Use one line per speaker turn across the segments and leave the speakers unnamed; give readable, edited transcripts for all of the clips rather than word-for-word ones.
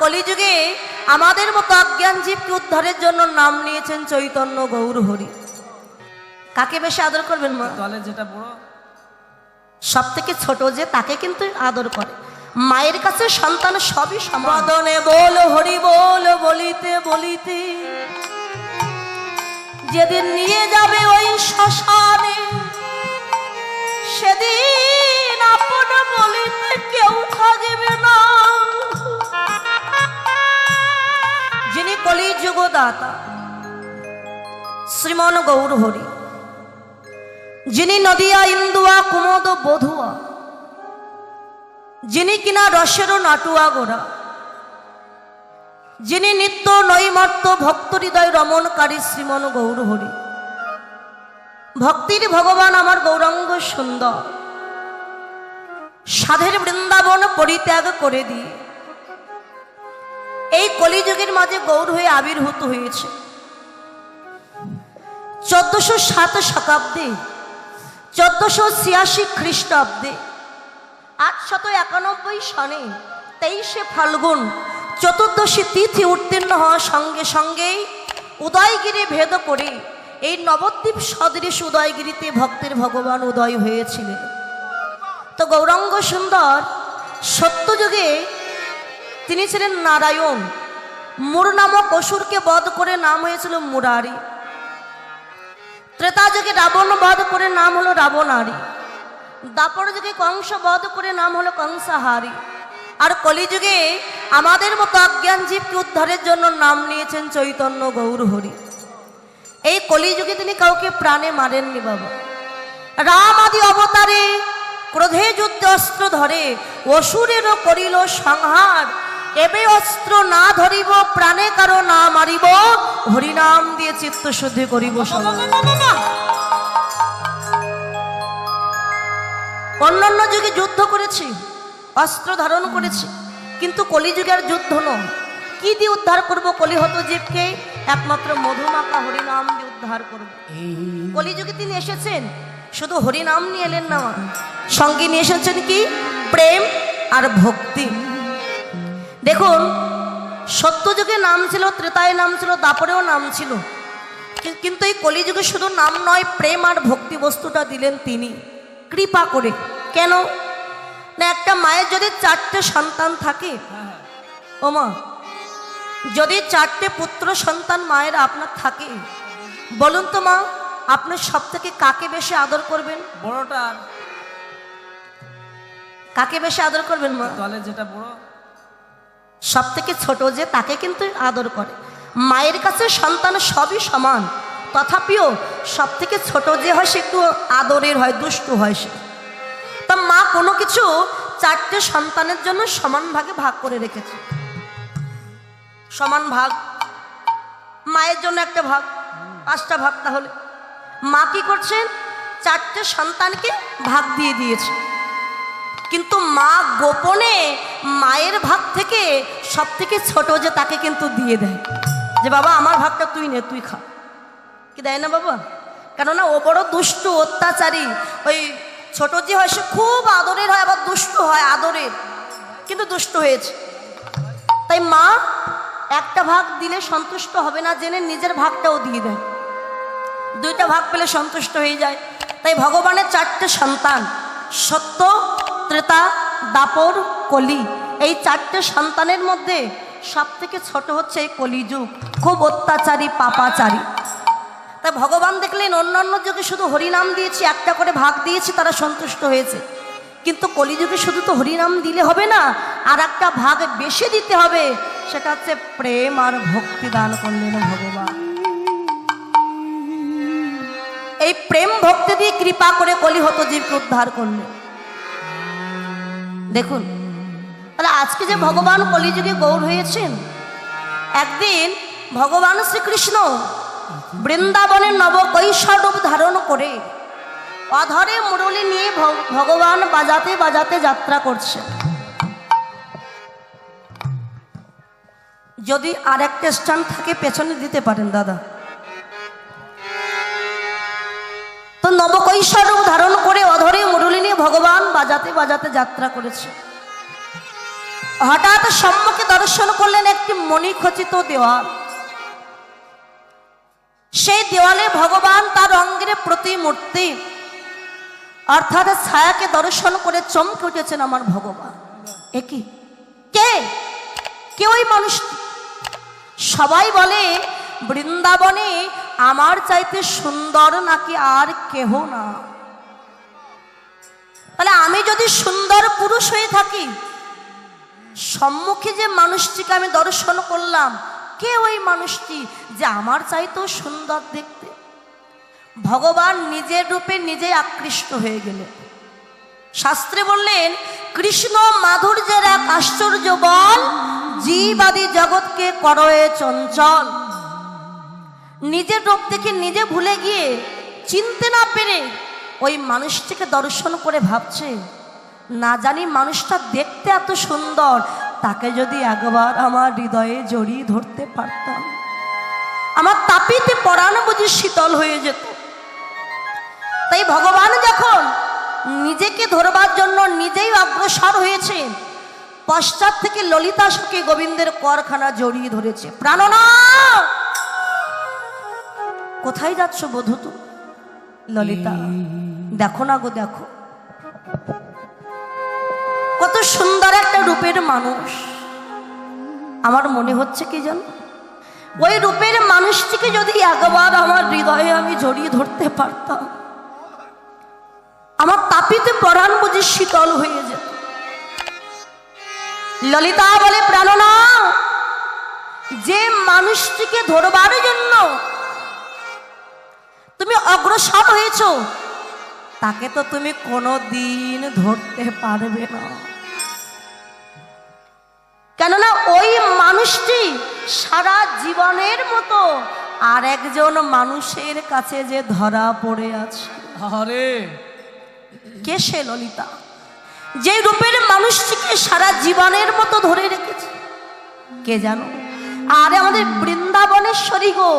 কলিযুগে আমাদের মতো অজ্ঞান জীবকে উদ্ধারের জন্য নাম নিয়েছেন চৈতন্য গৌর হরি। কাকে বেশি আদর করবেন মা?
দলে যেটা বড়
সব থেকে ছোট যে তাকে কিন্তু আদর করে। মায়ের কাছে সন্তান সবই সমাদনে বল হরি বল বলিতে বলিতে যেদিন নিয়ে যাবে ওই শ্মশানে, সেদিন আপন বলিতে কেউ থাকবে না। যিনি কলিযুগ দাতা শ্রীমন গৌর হরি, যিনি নদিয়া ইন্দুয়া কুমোদ বধুয়া, যিনি কিনা রসেরও নাটুয়া গোড়া, যিনি নিত্য নৈমর্ত ভক্ত হৃদয় রমণকারী শ্রীমন গৌর হরি, ভক্তির ভগবান আমার গৌরাঙ্গ সুন্দর, সাধের বৃন্দাবন পরিত্যাগ করে দিয়ে এই কলিযুগের মাঝে গৌর হয়ে আবির্ভূত হয়েছে। 1407 শতাব্দী 1486 খ্রিস্টাব্দে 891 সনে 23শে ফাল্গুন চতুর্দশী তিথি উত্তীর্ণ হওয়ার সঙ্গে সঙ্গেই উদয়গিরি ভেদ করে এই নবদ্বীপ সদৃশ উদয়গিরিতে ভক্তের ভগবান উদয় হয়েছিলেন। তো গৌরাঙ্গ সুন্দর সত্যযুগে তিনি ছিলেন নারায়ণ, মুর নামক অসুরকে বধ করে নাম হয়েছিল মুরারি। ত্রেতা যুগে রাবণ বধ করে নাম হলো রাবণারি। দাপর যুগে কংস বধ করে নাম হলো কংসাহারি। আর কলিযুগে আমাদের মতো অজ্ঞান জীবকে উদ্ধারের জন্য নাম নিয়েছেন চৈতন্য গৌর হরি। এই কলিযুগে তিনি কাউকে প্রাণে মারেননি বাবা। রাম আদি অবতারে ক্রোধে যুদ্ধে অস্ত্র ধরে অসুরেরও করিল সংহার। এবে অস্ত্র না ধরিব প্রাণে কারো না মারিব, হরিনাম দিয়ে চিত্ত শুদ্ধি করিব। অন্যান্য যুগে যুদ্ধ করেছি, অস্ত্র ধারণ করেছি, কিন্তু কলিযুগের যুদ্ধ নয়। কি দিয়ে উদ্ধার করব কলিহত জীবকে? একমাত্র মধুমাখা হরিনাম দিয়ে উদ্ধার করব। কলিযুগে তিনি এসেছেন শুধু হরিনাম নিয়ে এলেন না, সঙ্গে নিয়ে এসেছেন কি? প্রেম আর ভক্তি। দেখুন, সত্যযুগে নাম ছিল, ত্রেতায় নাম ছিল, দাপরেও নাম ছিল, কিন্তু এই কলিযুগে শুধু নাম নয়, প্রেম আর ভক্তি বস্তুটা দিলেন তিনি কৃপা করে। কেন না, একটা মায়ের যদি 4টে সন্তান থাকে, ও মা, যদি 4টে পুত্র সন্তান মায়ের আপনার থাকে, বলুন তো মা, আপনি সব থেকে কাকে বেশি আদর করবেন?
বড়টা।
কাকে বেশি আদর করবেন মা?
দলে যেটা বড়
সব থেকে ছোট যে তাকে কিন্তু আদর করে। মায়ের কাছে সন্তান সবই সমান, তথাপিও সব থেকে ছোট যে হয় সে একটু আদরের হয়, দুষ্টু হয় সে। তা মা কোনো কিছু 4টে সন্তানের জন্য সমান ভাগে ভাগ করে রেখেছে। সমান ভাগ, মায়ের জন্য একটা ভাগ, 5টা ভাগ। তাহলে মা কি করছেন? 4টে সন্তানকে ভাগ দিয়ে দিয়েছে, কিন্তু মা গোপনে মায়ের ভাগ থেকে সব থেকে ছোট যে তাকে কিন্তু দিয়ে দেয়, যে বাবা আমার ভাগটা তুই নে, তুই খা। কি দেয় না বাবা? কেননা ও বড় দুষ্টু, অত্যাচারী। ওই ছোট যে হয় সে খুব আদরের হয়, আবার দুষ্টু হয়, আদরের কিন্তু দুষ্ট হয়েছে। তাই মা একটা ভাগ দিলে সন্তুষ্ট হবে না জেনে নিজের ভাগটাও দিয়ে দেয়, 2টা ভাগ পেলে সন্তুষ্ট হয়ে যায়। তাই ভগবানের 4টে সন্তান, সত্য, ত্রেতা, দাপর, কলি, এই 4টে সন্তানের মধ্যে সব থেকে ছোট হচ্ছে এই কলিযুগ, খুব অত্যাচারী, পাপাচারী। তাই ভগবান দেখলেন অন্যান্য যুগে শুধু হরিনাম দিয়েছি, একটা করে ভাগ দিয়েছি, তারা সন্তুষ্ট হয়েছে, কিন্তু কলিযুগে শুধু তো হরিনাম দিলে হবে না, আর একটা ভাগ বেশি দিতে হবে, সেটা হচ্ছে প্রেম আর ভক্তি দান করলেন ভগবান। এই প্রেম ভক্তি দিয়ে কৃপা করে কলিহত জীবকে উদ্ধার করলেন। দেখুন, তাহলে আজকে যে ভগবান কলিযুগে গৌর হয়েছেন, একদিন ভগবান শ্রীকৃষ্ণ বৃন্দাবনের নবকৈশোর রূপ ধারণ করে অধরে মুরলী নিয়ে ভগবান বাজাতে বাজাতে যাত্রা করছে। যদি আর একটা স্থান থাকে পেছনে দিতে পারেন দাদা। তো নবকৈশোর রূপ ধারণ করে অধরে মুরলী নিয়ে ভগবান বাজাতে বাজাতে যাত্রা করেছে। হঠাৎ সম্মুখে দর্শন করলেন একটি মণিখচিত দেওয়াল। সেই দেওয়ালে ভগবান তার অঙ্গের প্রতিমূর্তি অর্থাৎ ছায়াকে দর্শন করে চমকে উঠেছেন আমার ভগবান। একই কে কে ওই মানুষটি? সবাই বলে বৃন্দাবনে আমার চাইতে সুন্দর নাকি আর কেহ না। তাহলে আমি যদি সুন্দর পুরুষ হয়ে থাকি, সম্মুখে যে মানুষটিকে আমি দর্শন করলাম, কে ওই মানুষটি যে আমার চাইতেও সুন্দর দেখতে? ভগবান নিজের রূপে নিজেই আকৃষ্ট হয়ে গেলেন। শাস্ত্রে বললেন, কৃষ্ণ মাধুর্যের এক আশ্চর্য বল, জীবাদি জগৎকে করয়ে চঞ্চল। নিজের রূপ দেখে নিজে ভুলে গিয়ে, চিনতে না পেরে ওই মানুষটিকে দর্শন করে ভাবছে, না জানি মানুষটা দেখতে এত সুন্দর, তাকে যদি একবার আমার হৃদয়ে জড়িয়ে ধরতে পারতাম, আমার তাপিতে পরাণ বুঝি শীতল হয়ে যেত। তাই ভগবান যখন নিজেকে ধরবার জন্য নিজেই অগ্রসর হয়েছে, পশ্চাৎ থেকে ললিতা সখী গোবিন্দের করখানা জড়িয়ে ধরেছে। প্রাণনাথ, কোথায় যাচ্ছ বধূ? তো ললিতা, দেখো না গো, দেখো কত সুন্দর একটা রূপের মানুষ। আমার মনে হচ্ছে কি জানো, ওই রূপের মানুষটিকে যদি একবার আমার হৃদয়ে আমি জড়িয়ে ধরতে পারতাম, আমার তাপিতে পরাণ বুঝি শীতল হয়ে যেত। ললিতা বলে, প্রাণনাথ, যে মানুষটিকে ধরবার জন্য তুমি অগ্রসর হয়েছ, তাকে তো তুমি কোনোদিন ধরতে পারবে না। কেননা ওই মানুষটি সারা জীবনের মতো আর একজন মানুষের কাছে যে ধরা পড়ে আছে।
আরে
কে সে ললিতা? যে রূপের মানুষটিকে সারা জীবনের মতো ধরে রেখেছে, কে জানো? আরে আমাদের বৃন্দাবনেশ্বরী গো,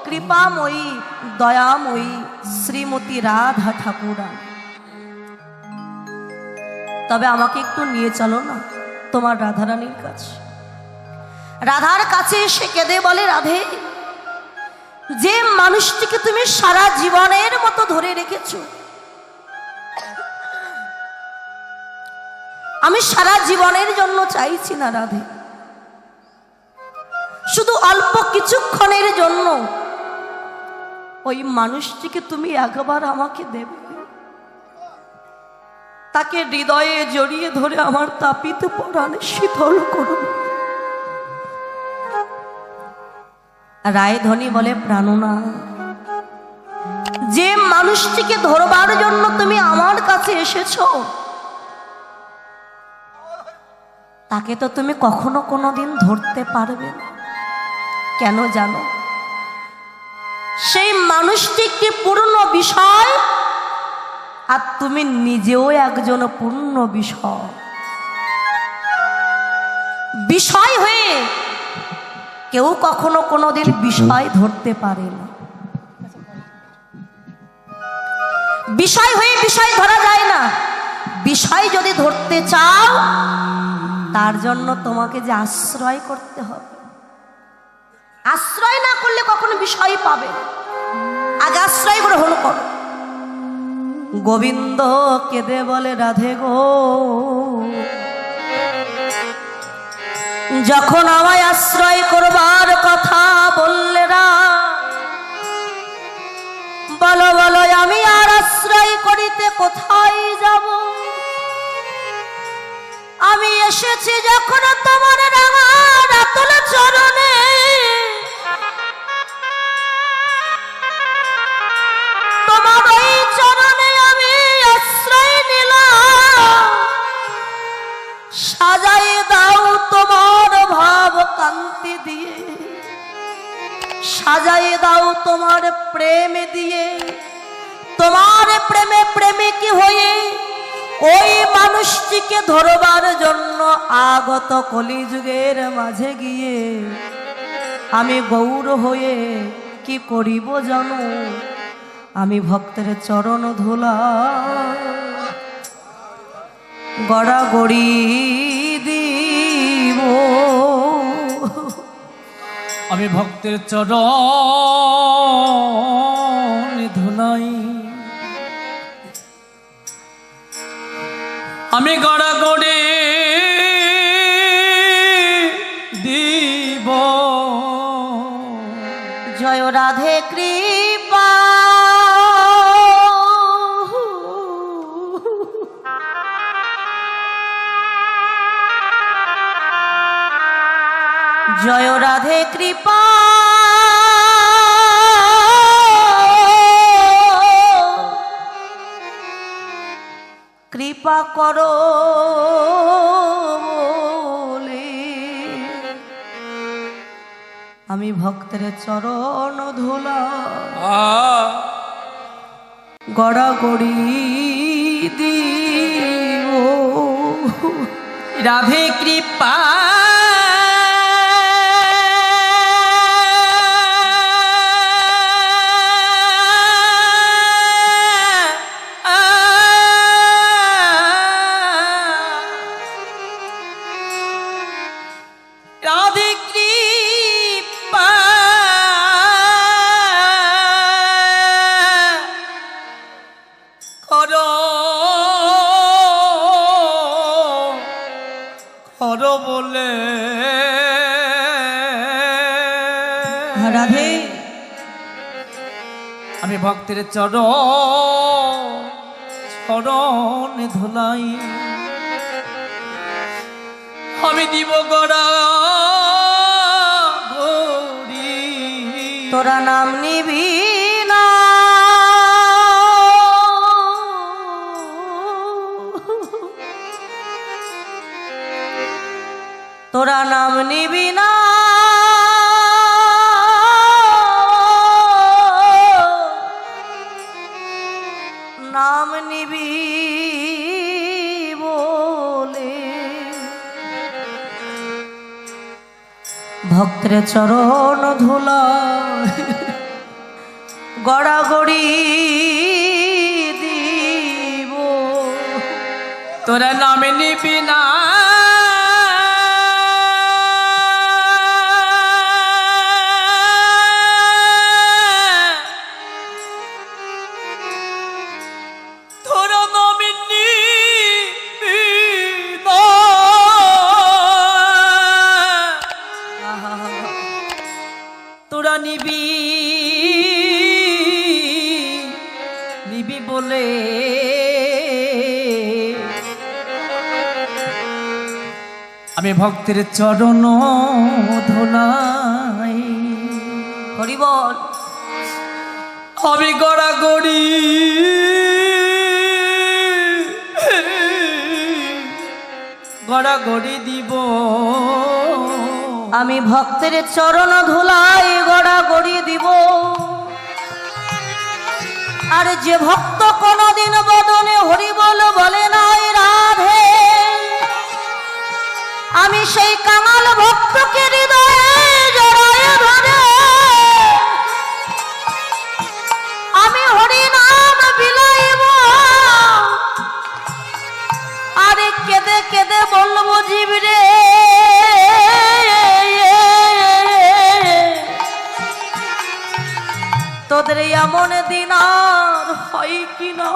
কৃপাময়ী দয়াময়ী শ্রীমতী রাধা ঠাকুরা। তবে আমাকে একটু নিয়ে চলো না তোমার রাধারানীর কাছে। রাধার কাছে এসে কেঁদে বলে, রাধে, যে মানুষটিকে তুমি সারা জীবনের মতো ধরে রেখেছো, আমি সারা জীবনের জন্য চাইছি না রাধে, শুধু অল্প কিছুক্ষণের জন্য ওই মানুষটিকে তুমি একবার আমাকে দেবে। তাকে হৃদয়ে জড়িয়ে ধরে আমার তাপিত পরাণে শীতল করুন। রায়ধনী বলে, প্রাণনাথ, যে মানুষটিকে ধরবার জন্য তুমি আমার কাছে এসেছো, তাকে তো তুমি কখনো কোনোদিন ধরতে পারবে না। কেন জানো? সেই মানুষটি একটি পূর্ণ বিষয়, আর তুমি নিজেও একজন পূর্ণ বিষয়। বিষয় হয়ে কেউ কখনো কোনোদিন বিষয় ধরতে পারে না। বিষয় হয়ে বিষয় ধরা যায় না। বিষয় যদি ধরতে চাও, তার জন্য তোমাকে যে আশ্রয় করতে হবে। আশ্রয় না করলে কখনো বিষয় পাবে না। আগে আশ্রয় গ্রহণ করো। গোবিন্দ কেঁদে বলে, রাধে গো, যখন আমায় আশ্রয় করবার কথা বললে না, বলো বলো আমি আর আশ্রয় করিতে কোথায় যাব? আমি এসেছি যখন তোমার রাঙা রাতুল চরণে, তোমার ওই চরণে আমি আশ্রয় নিলাম। সাজাই দাও তোমার ভাব কান্তি দিয়ে, সাজাই দাও তোমার প্রেম দিয়ে। তোমার প্রেমে প্রেমিক হয়ে ওই মানুষটিকে ধরবার জন্য আগত কলিযুগের মাঝে গিয়ে আমি গৌর হয়ে কি করিব জানো? আমি ভক্তের চরণ ধুলা গড়াগড়ি দি দিব।
আমি ভক্তের চরণ ধুলাই, আমি গড়াগড়ি দিব।
জয় রাধে কৃপা, জয় রাধে কৃপা, কৃপা করো বলে আমি ভক্তের চরণ ধুলা, গড়াগড়ি দিব।
রাধে কৃপা বলে
রাধে,
আমি ভক্তের চরণ ধুলাই, আমি দিব গড়া গড়ি।
তোরা নাম নিবি না, তোরা নাম নিবি না, নাম নিবি বলে ভক্তের চরণ ধুলা, গড়াগড়ি দিব।
তোরা নাম নিবি না, তোরা নিবি নিবি বলে আমি ভক্তের চরণ ধুলাই।
হরি বল।
আমি গড়াগড়ি গড়াগড়ি দিব।
আমি ভক্তের চরণ ধুলাই গড়াগড়ি দিব। আর যে ভক্ত কোনদিন বদনে হরি বল বলে নাই রাধে, আমি সেই কাঙাল ভক্তকে হৃদয়ে জড়ায়ে ধরে আমি হরি নাম বিলাইব। আরে কেঁদে কেঁদে বলবো জীব রে, তোদের এমন দিন আর হয় কি না,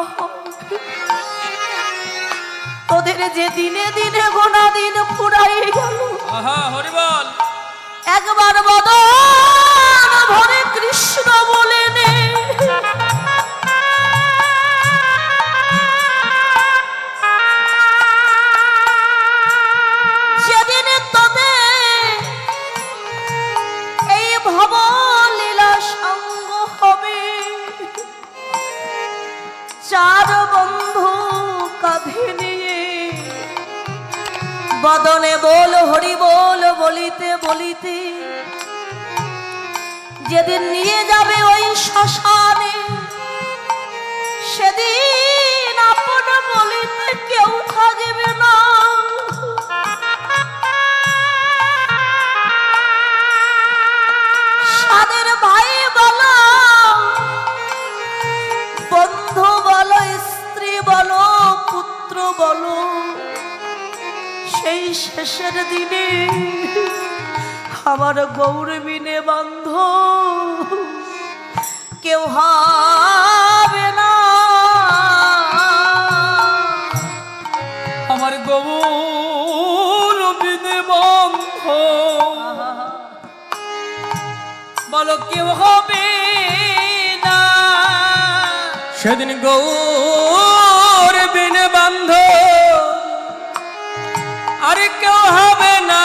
তোদের যে দিনে দিনে গোনা দিন ফুরাই গেল। একবার বদন ভরে কৃষ্ণ বলে নে, যেদিন তোদের এই ভব লীলা সঙ্গ হবে, চার বন্ধু কাঁধে নিয়ে বদনে বল হরি বল বলিতে বলিতে যেদিন নিয়ে যাবে ওই শ্মশানে, সেদিন আপন বলিতে কেউ থাকবে না। সাদের ভাই বলো, বন্ধু বলো, স্ত্রী বলো, পুত্র বলো, সেই শেষের দিনে আমার গৌর বিনে বান্ধ কেউ হবে না।
আমার গৌর বিনে বন্ধ বলো কেউ হবে না। সেদিন গৌর বিনে বন্ধ আর কেউ হবে না।